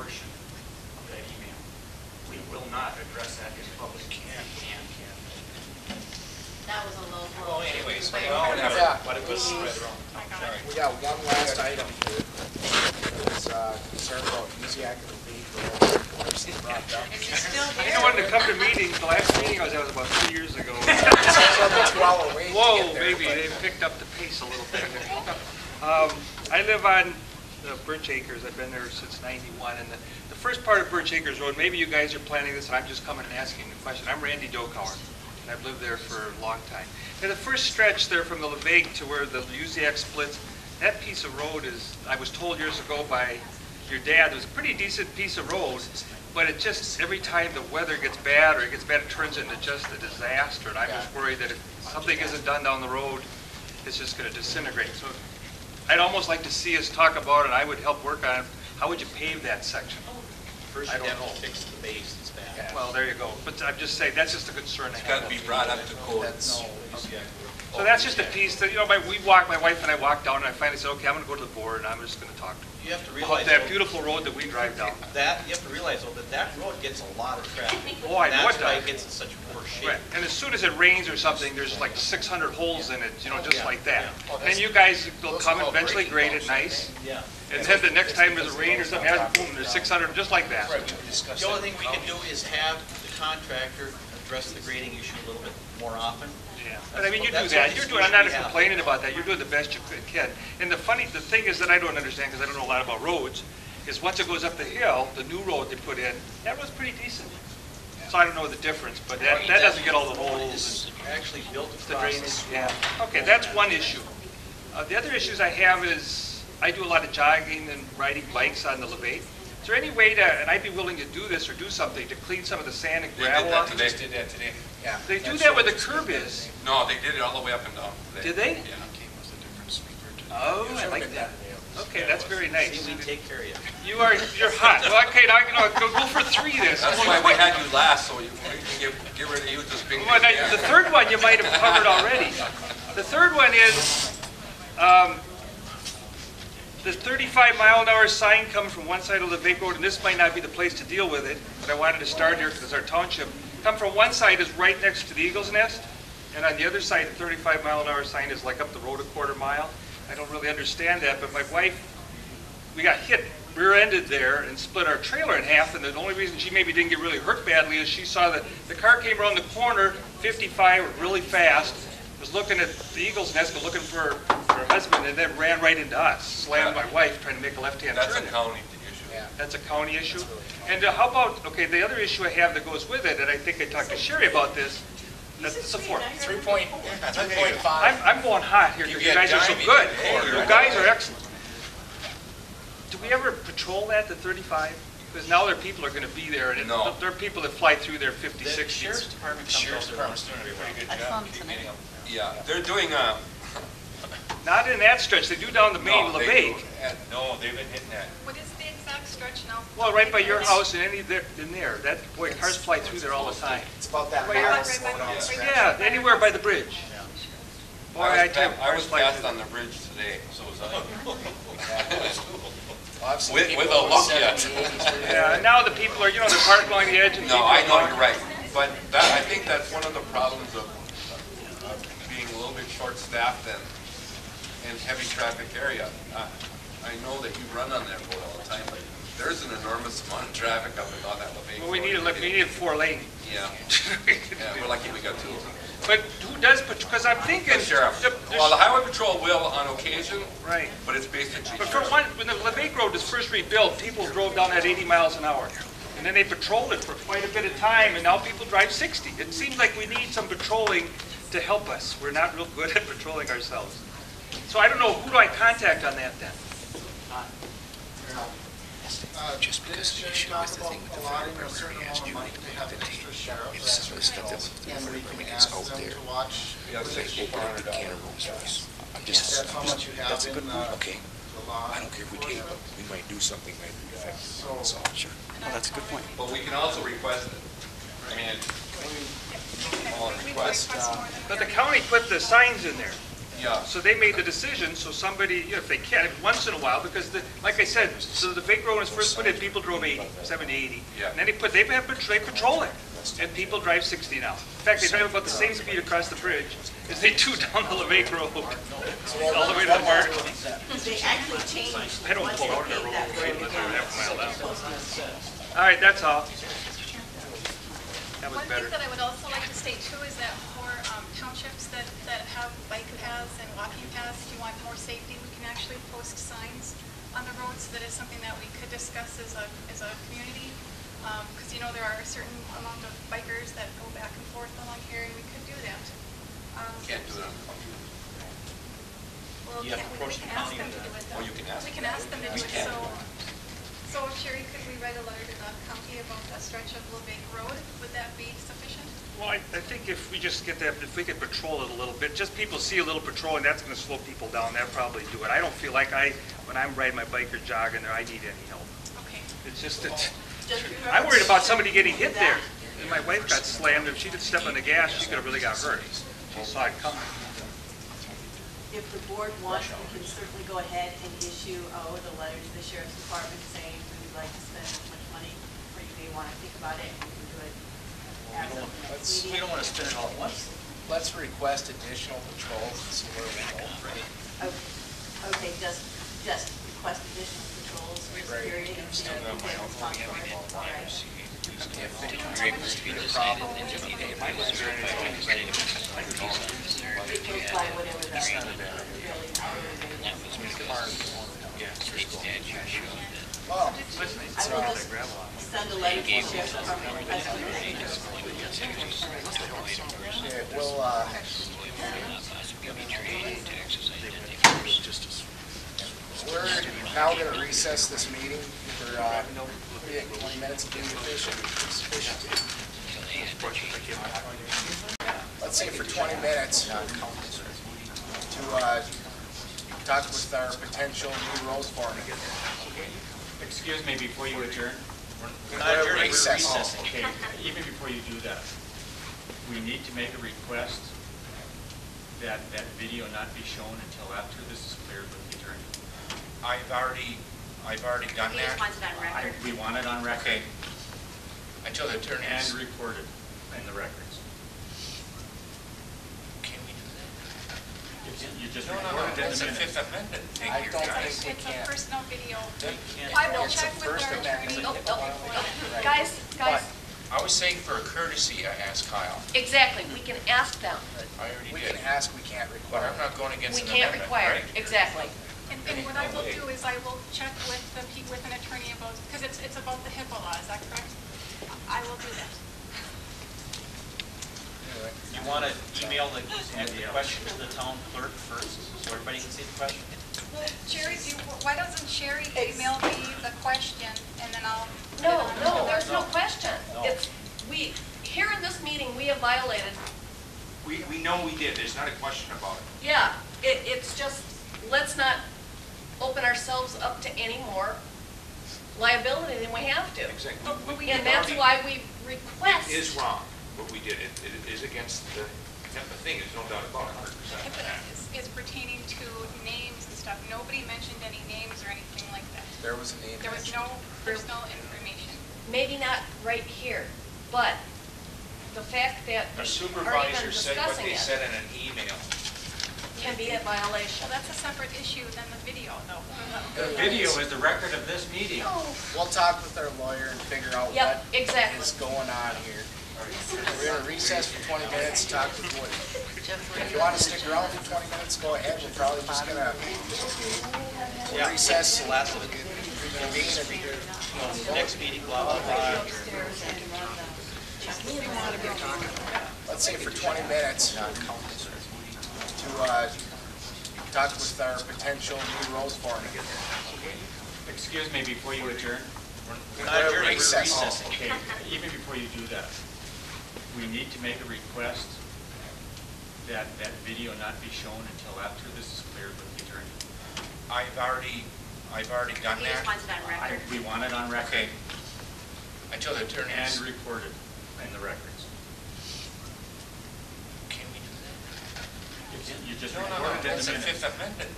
portion of that email. We will not address that in public. That was a low blow. Well, anyways, whatever. Yeah. But it was right around. Sorry. We got one last item here. It's concern about Easy Act of the League. Is he still I here? wanted to come to meetings. The last meeting I was at was about 2 years ago. Whoa, maybe they picked up the pace a little bit. I live on Birch Acres. I've been there since '91, and the first part of Birch Acres Road. Maybe you guys are planning this, and I'm just coming and asking the question. I'm Randy Dokauer, and I've lived there for a long time. And the first stretch there from the Levake to where the UZX splits, that piece of road is, I was told years ago by your dad, it was a pretty decent piece of road, but it just, every time the weather gets bad or it gets bad, it turns into just a disaster. And I'm just worried that if something isn't done down the road, it's just going to disintegrate. So I'd almost like to see us talk about it. I would help work on it. How would you pave that section? First, you have to fix the base. It's bad. Yeah. Well, there you go. But I'm just saying, that's just a concern. It's got to be brought up to code. So that's just a piece that, you know, my wife and I walked down, and I finally said, okay, I'm going to go to the board, and I'm just going to talk to them You have to about realize that though, beautiful road that we drive down. you have to realize though that road gets a lot of traffic. Oh, I know it That's why does. it gets in such poor shape. Right, and as soon as it rains or something, there's like 600 holes in it, you know, just Yeah, like that. yeah. Oh, And you guys will come and eventually grade it nice, Yeah. and then the next time there's a rain or something, boom, there's 600 just like that. The only thing we can do is have the contractor address the grading issue a little bit more often. Yeah, but I mean, you do That's that. what You're the doing. I'm not solution we have. complaining about that. You're doing the best you can. And the thing is that I don't understand because I don't know a lot about roads. Is once it goes up the hill, the new road they put in, that was pretty decent. So I don't know the difference, but that doesn't get all the holes. It's actually built The across drainage. this. Yeah. Okay, that's one issue. The other issues I have is I do a lot of jogging and riding bikes on the Levake. Is there any way to, and I'd be willing to do this or do something to clean some of the sand and They did gravel that off? today. Did that today. Yeah. They do that where the curb is. No, they did it all the way up and down. Did they? Yeah. Oh, I like that. Okay, that's very nice. See, we take care of you. You're hot. Well, okay, now, you know, go for 3 this. That's why we had you last, so we can get rid of you just being. Well, now, the third one you might have covered already. The third one is the 35-mile-an-hour sign comes from one side of the Levake Road, and this might not be the place to deal with it, but I wanted to start here because it's our township. Come from one side is right next to the Eagle's Nest, and on the other side, the 35-mile-an-hour sign is like up the road a quarter mile. I don't really understand that, but my wife, we got hit, rear-ended there, and split our trailer in half, and the only reason she maybe didn't get really hurt badly is she saw that the car came around the corner, 55, really fast, was looking at the Eagle's Nest, but looking for her husband, and then ran right into us, slammed my wife trying to make a left-hand turn. That's a county issue. Yeah. That's a county issue. And how about, okay, the other issue I have that goes with it, and I think I talked to Sherry about this, that's the support. 3.5. I'm going hot here because you guys are so good. You guys are excellent. Do we ever patrol that, the 35? Because now there are people are going to be there, and No. there are people that fly through there 50, The 60. sheriff's department comes over. doing a pretty good I saw them tonight. Yeah, they're doing Not in that stretch. They do down the main no, they do. Levake. No, they've been hitting that. What is the exact stretch now? Well, right by your house and any there, in there. That boy, cars fly through there all the time. It's about that Well, mile right slow by down the- stretch. Yeah, anywhere by the bridge. Boy, I tell you, I cars was fly passed through on the bridge today, so was I. Well, I've seen With people a going look 70, yet. 80 through there. Yeah, and now the people are, you know, they're parked along the edge. And No, people I are know, walking. you're right. But that, I think that's one of the problems of being a little bit short-staffed and heavy traffic area. I know that you run on that road all the time, but there's an enormous amount of traffic up and down that Levake. Well, we need a 4-lane. Yeah, yeah, we're lucky we got 2. But who does, because I'm thinking. The sheriff. Well, the highway patrol will on occasion, Right. but it's basically But for sheriff. one, when the Levake Road was first rebuilt, people drove down at 80 miles an hour. And then they patrolled it for quite a bit of time, and now people drive 60. It seems like we need some patrolling to help us. We're not real good at patrolling ourselves. So I don't know, who do I contact on that then? Just because the issue is the thing with the fire department, he asked you to have the tape. If some of the stuff that the fire department gets out there, like open up the can of rooms for us. That's a good point. Okay. I don't care if we tape it. We might do something that might be effective. That's all. Sure. Oh, that's a good point. But we can also request it. I mean, all request. But the county put the signs in there. Yeah. So they made the decision, so somebody, you know, if they can, once in a while, because like I said, so the big road was first put in, people drove 80, 70, 80. Yeah. And then they patrol it, and people drive 60 now. In fact, they drive about the same speed across the bridge as they do down the Levake Road, all the way to the market. They actually changed. I don't once pull they out in a paved road that straight road unless I'm again, half a mile so down. it's supposed to- All right, that's all. That was One better. thing that I would also like to state too is that for townships that have bike paths and walking paths, if you want more safety, we can actually post signs on the roads. That is something that we could discuss as a community. Because, you know, there are a certain amount of bikers that go back and forth along here, and we could do that. Can't do that. Well, You have to we approach can the ask county them with to do that. it, Oh, though. you can ask We can ask them to do it, so Sherry, could we write a letter to the county about that stretch of Levake Road? Would that be sufficient? Well, I think if we just get that, if we could patrol it a little bit, just people see a little patrolling, that's gonna slow people down, that'll probably do it. I don't feel like when I'm riding my bike or jogging there, I need any help. Okay. It's just that, Just remember I'm worried about somebody getting to hit that. there. And my wife got slammed, if she didn't step on the gas, she could have really got hurt. She saw it coming. If the board wants, we can certainly go ahead and issue the letter to the sheriff's department saying we would like to spend this much money, or you may want to think about it, and we can do it as of the next meeting. We don't want to spend it all at once. Let's request additional patrols and see where we go. Okay, just request additional patrols for this Right. period, and see if we can respond for it. All right. If you're able to be the problem, then you need a It goes by whatever the really Well, I will just send a letter to the sheriff's department requesting this. okay, we'll, we're now going to recess this meeting for 20 minutes of being efficient. Let's say for 20 minutes to talk with our potential new road foreman. Excuse me, before you adjourn? We're not adjourning, we're Recess. recessing. Okay, even before you do that, we need to make a request that that video not be shown until after this is cleared with the attorney. I've already done He just that. wants it on record. We want it on record Okay. Until the attorney and is, recorded in the records. can we do that? You just No, recorded it in that's the a minutes. Fifth Amendment thing. I here, don't guys. think we It's a can. personal video. can't- I will It's check a with First our Amendment. attorney. Guys, But I was saying for a courtesy, I asked Kyle. exactly, we can ask them. I already We did. can ask, we can't But require. I'm not going against We an can't amendment, require, right? exactly. And what I will do is I will check with with an attorney about, because it's about the HIPAA law, is that correct? I will do that. Anyway. You want to email the question to the town clerk first, so everybody can see the question? Well, Sherry, why doesn't Sherry email me the question, and then I'll... put it No, on no, the- there's no question. No. It's, here in this meeting, we have violated, We know we did, there's not a question about it. yeah, it's just, let's not open ourselves up to any more liability than we have to. Exactly. And that's why we request. It is wrong, what we did. It is against the HIPAA thing, there's no doubt about it, 100%. HIPAA is pertaining to names and stuff. Nobody mentioned any names or anything like that. There was a name. There was no personal information. Maybe not right here, but the fact that A we are supervisor even said what discussing they it said in an email. can be a violation. Well, that's a separate issue than the video, though. The video is the record of this meeting. We'll talk with our lawyer and figure out Yep, what exactly. is going on here. We're going to recess for 20 minutes, talk with Woody. If you want to stick around for 20 minutes, go ahead. We're probably just going to Yeah. recess, Last of it. reconvene, and Next meeting, blah, blah, blah. let's say for 20 minutes to talk with our potential new road foreman. Excuse me, before you adjourn? We're not adjourning, we're Recess. recessing. Okay, even before you do that, we need to make a request that that video not be shown until after this is cleared with the attorney. I've already done He just that. wants it on record. We want it on record Okay. Until the attorney and is, recorded in the records. can we do that? You just No, recorded it in that's the a minutes. Fifth Amendment.